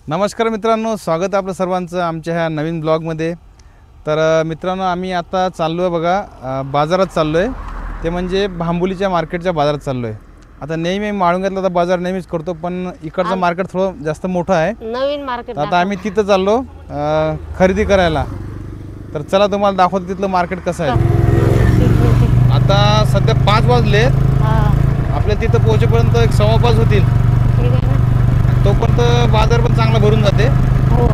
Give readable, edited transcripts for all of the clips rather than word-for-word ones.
नमस्कार मित्रांनो, स्वागत आहे आपलं सर्वांचं आमच्या ह्या नवीन ब्लॉगमध्ये। तर मित्रांनो, आम्ही आता चाललो आहे बघा बाजारात चाललो आहे, ते म्हणजे भांबुलीच्या मार्केटच्या बाजारात चाललो आहे। आता नेहमी माळुंग्यातला बाजार नेहमीच करतो, पण इकडचं मार्केट थोडं जास्त मोठं आहे, नवीन मार्केट। आता आम्ही तिथं चाललो खरेदी करायला। तर चला तुम्हाला दाखवतो तिथलं मार्केट कसं आहे। आता सध्या 5 वाजले, आपल्या तिथं पोहोचेपर्यंत एक 5:15 होतील, तोपर्यंत बाजार पण चांगला भरून जाते। हो,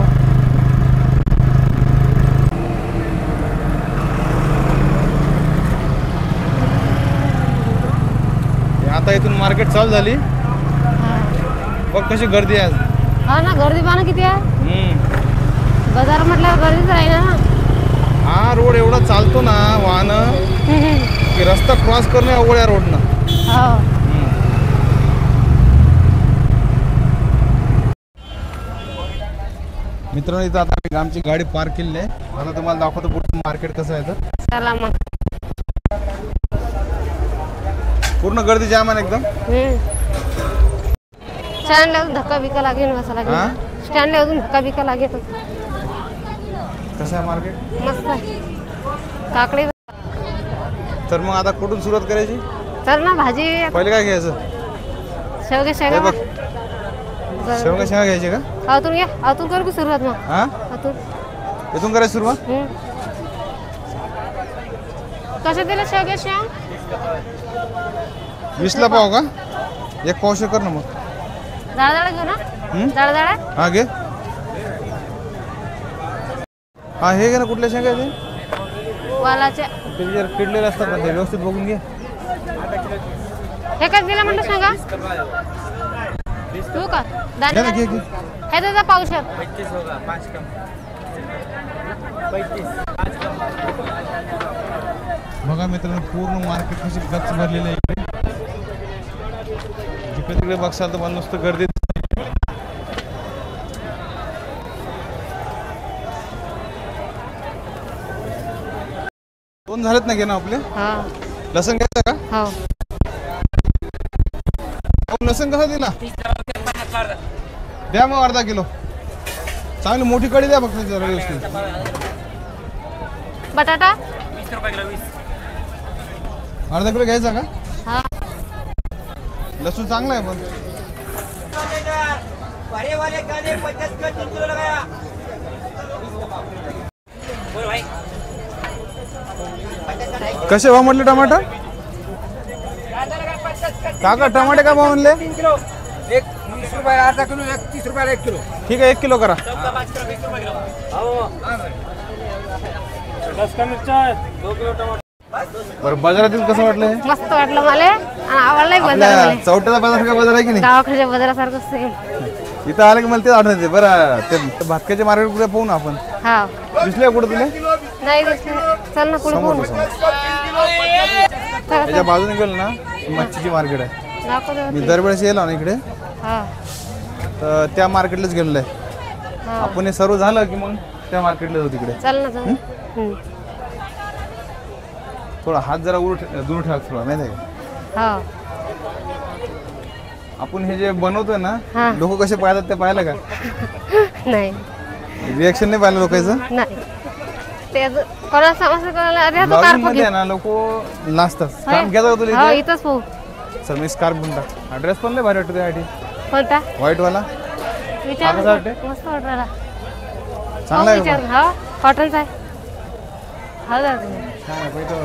आता इथून मार्केट चालू झाली, बघ कशी गर्दी आहे आज। हा ना, गर्दी पाहा ना किती आहे। बाजार म्हटल्यावर गर्दीच राही ना। हा रोड एवढा चालतो ना वाहन की रस्ता क्रॉस करणे अवघड आहे रोडनं। हो, मित्रांनो, इथं आता आम्ही आमची गाडी पार्क केली आहे। आता तुम्हाला दाखवतो पुढचं मार्केट कसं आहे। तर चला मग। पूर्ण गर्दी जाम आहे एकदम। स्टँडला अजून धक्का बिक्का लागेल, मसा हा? लागेल स्टँडला अजून धक्का बिक्का लागेल। कसं आहे मार्केट? मस्त आहे, काकडे। तर मग आता कुठून सुरुवात करायची? चल ना, भाजी पहिले काय घ्यायचं? शेवगे हे शेंगा बघ, शेवगा शेंगा घ्यायची का? आतून घ्या, आतून करू की सुरुवात मग? हा, आतून इथून करायची सुरुवात? कसे दिले शेवगे शेंग? 20ला पाव का? एक पावशे कर ना मग। जाळजाळ घेऊ ना? जाळजाळ हा घे। हा हे घे ना, कुठल्या शेंगा आहे ते? वालाच्या। ते जर किडलेले असतात ना, ते व्यवस्थित बघून घे। हे काय दिलं म्हणलं शेंगा? तू का घे ना, घे घे। हे त्याचा पावशेर। बघा मित्रांनो, पूर्ण मार्केट कशी गच्च भरलेलं आहे इकडे। जिकडे तिकडे बघसाल तर नुसतं गर्दी। दोन झालेत ना, घे ना आपले। हा, लसण घ्यायचं का? हो। लसण कसा दिला? द्या मग अर्धा किलो। चांगली मोठी कढी द्या फक्त जरा व्यवस्थित। बटाटा अर्धा किलो घ्यायचा का? हा, लसूण चांगला आहे पण। कसे भाव म्हटले टमाटर? काका टमाटे का भाव म्हणले? एक 20 रुपये अर्धा किलो, एक 30 रुपयाला 1 किलो। ठीक आहे, 1 किलो करा। बरं, बाजारातील कसं वाटलं? मस्त वाटलं मला आणि आवडलं बाजार। चौट्याचा बाजार का बाजार आहे की नाही? गावाकडच्या बाजारासारखं सेम। इथं आलं की मला तेच आठवते। बरं, ते भातक्याचे मार्केट कुठे पाहू ना आपण? हा, दिसले कुठे तुला? नाही दिसलं। चल ना, पुढे समोर पुढे समोर त्याच्या बाजूने गेलो ना, मच्छीची मार्केट आहे। दाखव। मी दरवेळेस येलो ना इकडे, हा, तर त्या मार्केटलाच गेलेलो आहे। हा, आपण हे सर्व झालं की मग त्या मार्केटला जाऊ तिकडे। चल ना जाऊ। थोडा हात जरा दूर ठेवा थोडा, माहिती आहे का? हा, आपण हे जे बनवतोय ना, हा. लोक कसे पाहतात ते पाहिलं का? नाही रिएक्शन नाही पाहिलं लोकांचं? नाही, ते कोणाला समस्या कोणाला अरे तो ब्लॉगिंग कारप मध्ये आहे ना, लोक लाजतात। काम घ्यायचं का तुला हो, इथे? इथंच पाहू। चल मी स्कार्फ बनता। हा ड्रेस पण लय भारी वाटतो त्यासाठी, कोणता व्हाईट वाला। विचार? कसं वाटते? मस्त वाटत राहिला। चांगला आहे विचार, का? हा कॉटनचा आहे। हा दादा, छान आहे, पण तो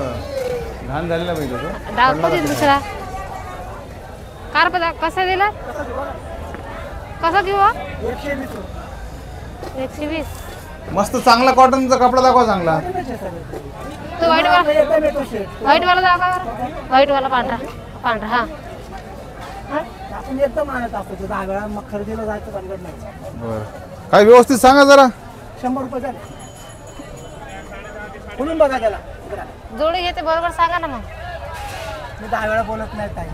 घाण झालेला पाहिजे तो। दाखव दे दुसरा कारप। कसा दिला? कसा घेऊ? 120। मस्त चांगला कॉटनचा कपडा दाखवा चांगला। तो व्हाईट वाला दाखवा। व्हाईट वाला पांढरा पांढरा। हा, आपण एकदम आणत असतो 10 वेळा, मग खरेदीला जायचं भानगड नाही। बरं, काय व्यवस्थित सांगा जरा। 100 रुपये झाले, बोलून बघा त्याला। जोडी घेते बरोबर सांगा ना मग। मी 10 वेळा बोलत नाही काय,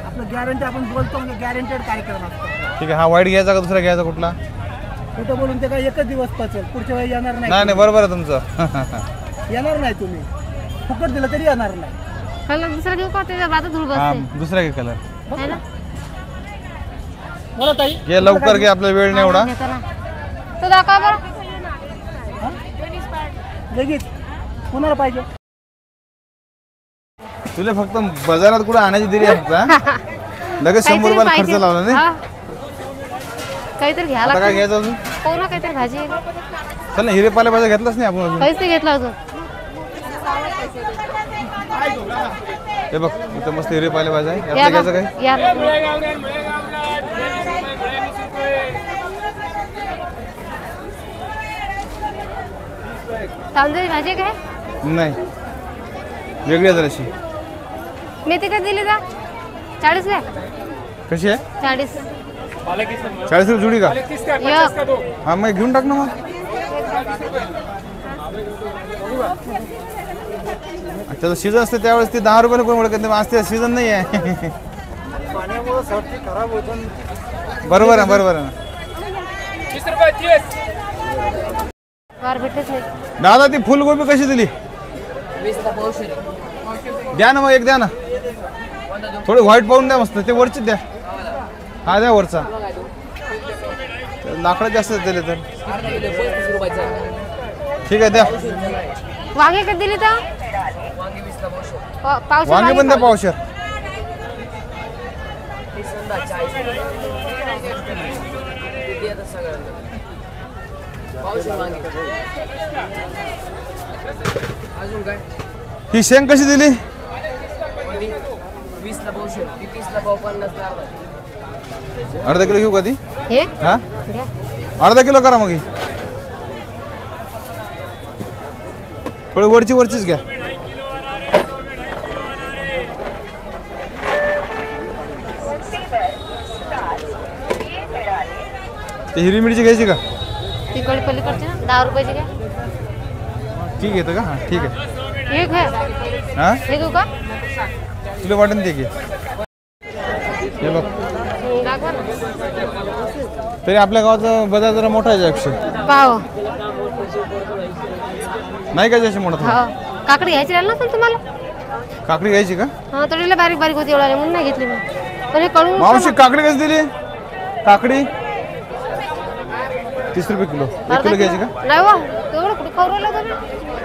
आपलं गॅरंटी आपण बोलतो म्हणजे गॅरंटेड कार्यक्रम असतो। ठीक आहे, हा व्हाईट घ्यायचा का दुसरा घ्यायचा कुठला? कुठं बोलून ते काय एकच दिवस पचेल, पुढच्या वेळी येणार नाही नाही। नाही, बरोबर आहे तुमचं। येणार नाही, तुम्ही फुकट दिलं तरी येणार नाही। कलर दुसरा घेऊ का? त्याच्या बाजू धूळ हा, बसते दुसरा घे कलर। है ना? बोला ताई. घे लवकर घे, आपला वेळ नाही एवढा. घेतो ना. तो दाखवा बरं. लगेच कोणाला पाहिजे? तुला फक्त बाजारात कुठं आणायची दिली आहे फक्त, हा? लगेच 100 काहीतरी रुपयाला खर्च पाहिजे. लावला नाही. हा. काहीतरी घ्यायला आता काय घ्यायचं अजून? हो ना, काहीतरी भाजी आहे ना. चल ना, हिरे पालेभाज्या घेतलाच नाही आपण अजून. काहीच नाही घेतलं अजून. हे बघ इथं मस्त हिरे पालेभाज्या आहे. या यातलं बघ, घ्यायचं काय? या. तांदळी भाजी काय? नाही, वेगळी आहे जराशी. मेथी काय दिली जा? 40 काय? कशी आहे? 40. 40 रुपये जुडी का? एक. हा मग घेऊन टाक ना मग. त्याचं सीझन असते त्यावेळेस ती 10 रुपयाला कोण ओळखत नाही, आज ते सीझन नाही आहे. पाण्यामुळे सर्दी खराब होतं. बरोबर आहे, बरोबर आहे ना. वार भेटत नाही. दादा ती फुलगोबी कशी दिली? द्या ना मग, एक द्या ना. थोडी व्हाईट पाहून द्या मस्त, ते वरचीच द्या. हा द्या वरचा. लाकडं जास्त दिले तर ठीक आहे, द्या. वांगे कधी दिली तर? पावशेर वांगे पण द्या पावशेर. ही शेंग कशी दिली? 20ला पावशेर, 30ला पाव, 50ला अर्धा. अर्धा किलो घेऊ का ती? हे हा घ्या. अर्धा किलो करा मग ही. थोडी वरचीच घ्या. ते हिरवी मिरची घ्यायची का? तिकडे पलीकडचे ना 10 रुपयाची घ्या. ठीक आहे का? हा ठीक आहे. हे घ्या. हा हे घेऊ का? तुला वाटेल ते घे. हे बघ, दाखवा ना. तरी आपल्या गावाचा बाजार जरा मोठा आहे यापेक्षा. पाव. नाही का जास्त मोठा? हो. काकडी घ्यायची राहिली ना पण तुम्हाला? काकडी घ्यायची का? हा, थोडीला बारीक बारीक होती एवढा म्हणून नाही घेतली मी. पण हे कळून मावशी काकडी कशी दिली? काकडी 30 रुपये किलो. 1 किलो घ्यायची का? नाही हो, तेवढं कुठं खाऊ राहिला तुम्ही?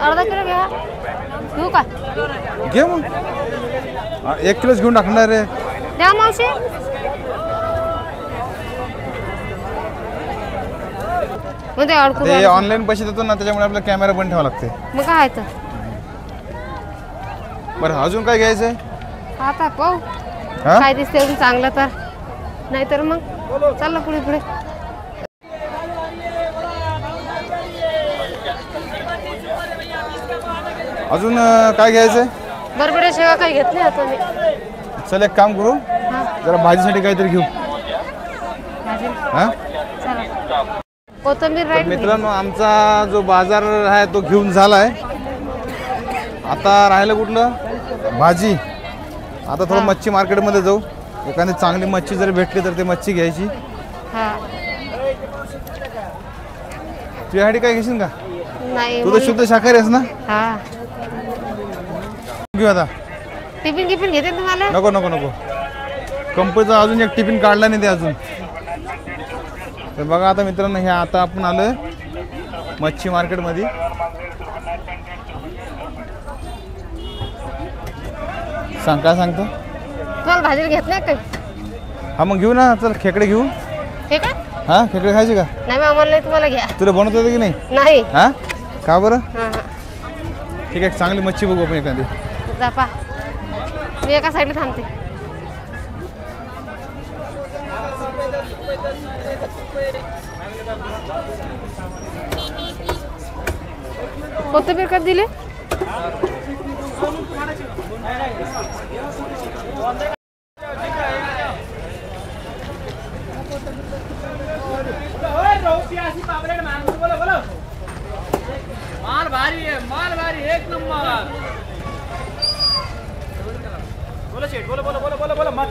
अर्धा किलो घ्या. घेऊ का? घे मग. 1 किलोच घेऊन टाकणार रे. द्या मावशी. मग ते अडकू ते ऑनलाईन पैसे देतो ना, त्याच्यामुळे आपला कॅमेरा बंद ठेवावा लागते. मग काय तर बरं, अजून काय घ्यायचंय? आता पाहू हा काय दिसते अजून चांगलं तर, नाहीतर मग चाललं पुढे पुढे. अजून काय घ्यायचंय? बरबड्या शेवा काही घेतली आता मी. चल एक काम करू, जरा भाजीसाठी काहीतरी घेऊ. भाजी. हा चला. कोथिंबीर राहील. मित्रांनो, आमचा जो बाजार आहे तो घेऊन झालाय. आता राहिलं कुठलं? भाजी. आता थोडं मच्छी मार्केटमध्ये जाऊ. एखादी चांगली मच्छी जर भेटली तर ते मच्छी घ्यायची. हा. तुझ्यासाठी काय घेशील का? नाही तू तर शुद्ध शाकाहारी आहेस ना? हा. घेऊ आता. टिफिन गिफिन घेते तुम्हाला? नको नको नको. कंपनीचा अजून एक टिफिन काढला नाही ते अजून. तर बघा आता मित्रांनो, हे आता आपण आलोय मच्छी मार्केटमध्ये. सांग काय सांगतो? तुम्हाला भाजी घेत नाही काही? हा मग घेऊ ना. चल खेकडे घेऊ. हे का? हा खेकडे खायचे का? नाही मग आम्हाला नाही, तुम्हाला घ्या. तुला बनवता येतं की नाही? नाही. हा का बरं? हा हा. ठीक आहे, चांगली मच्छी बघू आपण एखादी. जा पा. मी एका साईडला थांबते. कोथिंबीर कधी दिली? माल भारी आहे, माल भारी, एक नंबर. बोला शेठ, बोला बोला बोला बोला बोला.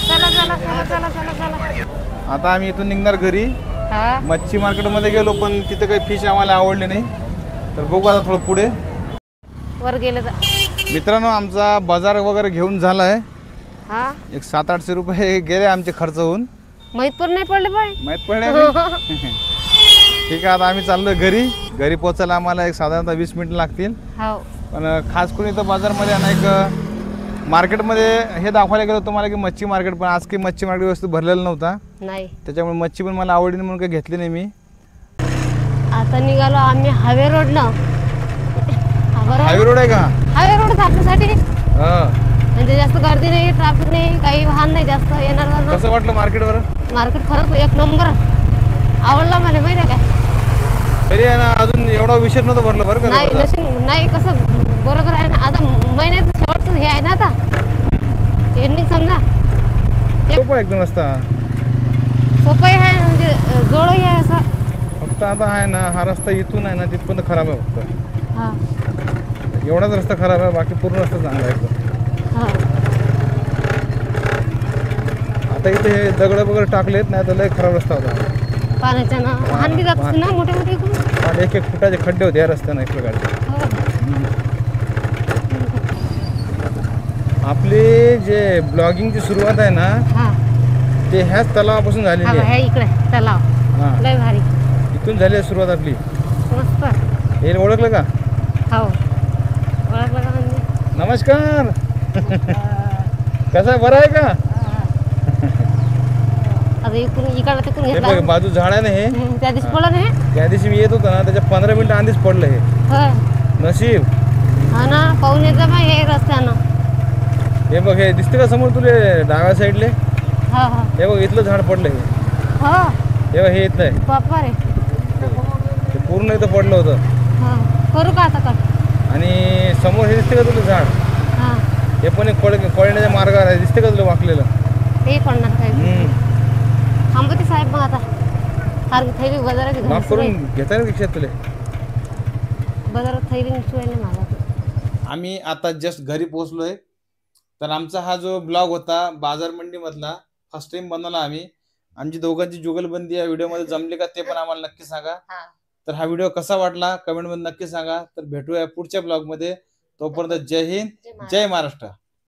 चला चला चला चला चला चला. आता आम्ही इथून निघणार घरी. हा. मच्छी मार्केटमध्ये गेलो पण तिथे काही फिश आम्हाला आवडले नाही. तर बघू आता थोडं पुढे. वर गेलं जा. मित्रांनो, आमचा बाजार वगैरे घेऊन झाला आहे. हा 700-800 रुपये गेले आमचे खर्च होऊन. माहित पण नाही पडले बाई. माहीत पडले. ठीक आहे, आता आम्ही चाललोय घरी पोहोचायला आम्हाला एक साधारणतः 20 मिनिटं लागतील. हो पण खास करून इथं बाजारमध्ये आणि एक मार्केटमध्ये हे दाखवायला गेलो तुम्हाला की मच्छी मार्केट, पण आज काही मच्छी मार्केट वस्तू भरलेला नव्हता. नाही. त्याच्यामुळे मच्छी पण मला आवडली म्हणून काही घेतली नाही मी. आता निघालो आम्ही हायवे रोडनं. हायवे रोड आहे का? हायवे रोड आपल्यासाठी हां. म्हणजे जास्त गर्दी नाही, ट्रॅफिक नाही, काही वाहन नाही जास्त येणार. कसं वाटलं मार्केटवर? मार्केट खरंच एक नंबर आवडला मला, माहिती आहे काय? तरी आहे ना, अजून एवढा विषय नव्हतं भरलं बरं का? नाही कसं बरोबर आहे ना. आता महिन्याचं शेवटचं हे आहे ना, आता एंडिंग समजा. सोपं एकदम रस्ता. सोपंही आहे म्हणजे जोडही आहे असं. फक्त आता आहे ना, हा रस्ता इथून आहे ना तिथपर्यंत खराब आहे फक्त. हा एवढाच रस्ता खराब आहे, बाकी पूर्ण रस्ता चांगला आहे एकदम. हा. आता इथे हे दगड वगैरे टाकलेत, नाही तर लय खराब रस्ता होता. पाण्याच्या ना वाहन बी जात ना मोठे मोठे इकडून. आणि 1-1 फुटाचे खड्डे होते या रस्त्यानं इकडे गाडी. हो. आपली जे ब्लॉगिंगची सुरुवात आहे ना, हा ते ह्याच तलावापासून झालेली हा आहे. हे इकडे तलाव हां, लय भारी इथून झाली आहे सुरुवात आपली. मस्त. हे ओळखलं का? हो ओळखलं का म्हणजे? नमस्कार. कसं आहे, बरं आहे का? आता इकडून इकडं तिकडून हे घेतला. बघ बाजू झाड आहे ना हे. त्या दिवशी पडला नाही. त्या दिवशी मी येत होतो ना, त्याच्या 15 मिनिटं आधीच पडलं हे. हो नशीब. हा ना, पाहून येतं मग हे रस्त्यानं. हे बघ, हे दिसते का समोर तुले डाव्या साईडले? हा हा हे बघ, इथलं झाड पडलं हे. हो हे बघ, हे इथलं आहे. बापा रे. ते पूर्ण इथं पडलं होतं. हा करू का आता कट? आणि समोर हे दिसते का तुला झाड? हा हे पण एक पळण्याच्या मार्गावर आहे, दिसते का तुला वाकलेलं? ते पडणार काही. थांबते साहेब मग आता. सारखी थैली बाजाराची माफ करून घेता ना रिक्षात तुला? बाजारात थैली शिवाय नाही मला. आम्ही आता जस्ट घरी पोहोचलोय. तर आमचा हा जो ब्लॉग होता बाजार मंडीमधला, फर्स्ट टाइम बनवला आम्ही. आमची दोघांची जुगलबंदी या व्हिडिओमध्ये जमली का ते पण आम्हाला नक्की सांगा. तर हा व्हिडिओ कसा वाटला कमेंटमध्ये नक्की सांगा. तर भेटूया पुढच्या ब्लॉगमध्ये. तोपर्यंत जय हिंद, जय महाराष्ट्र.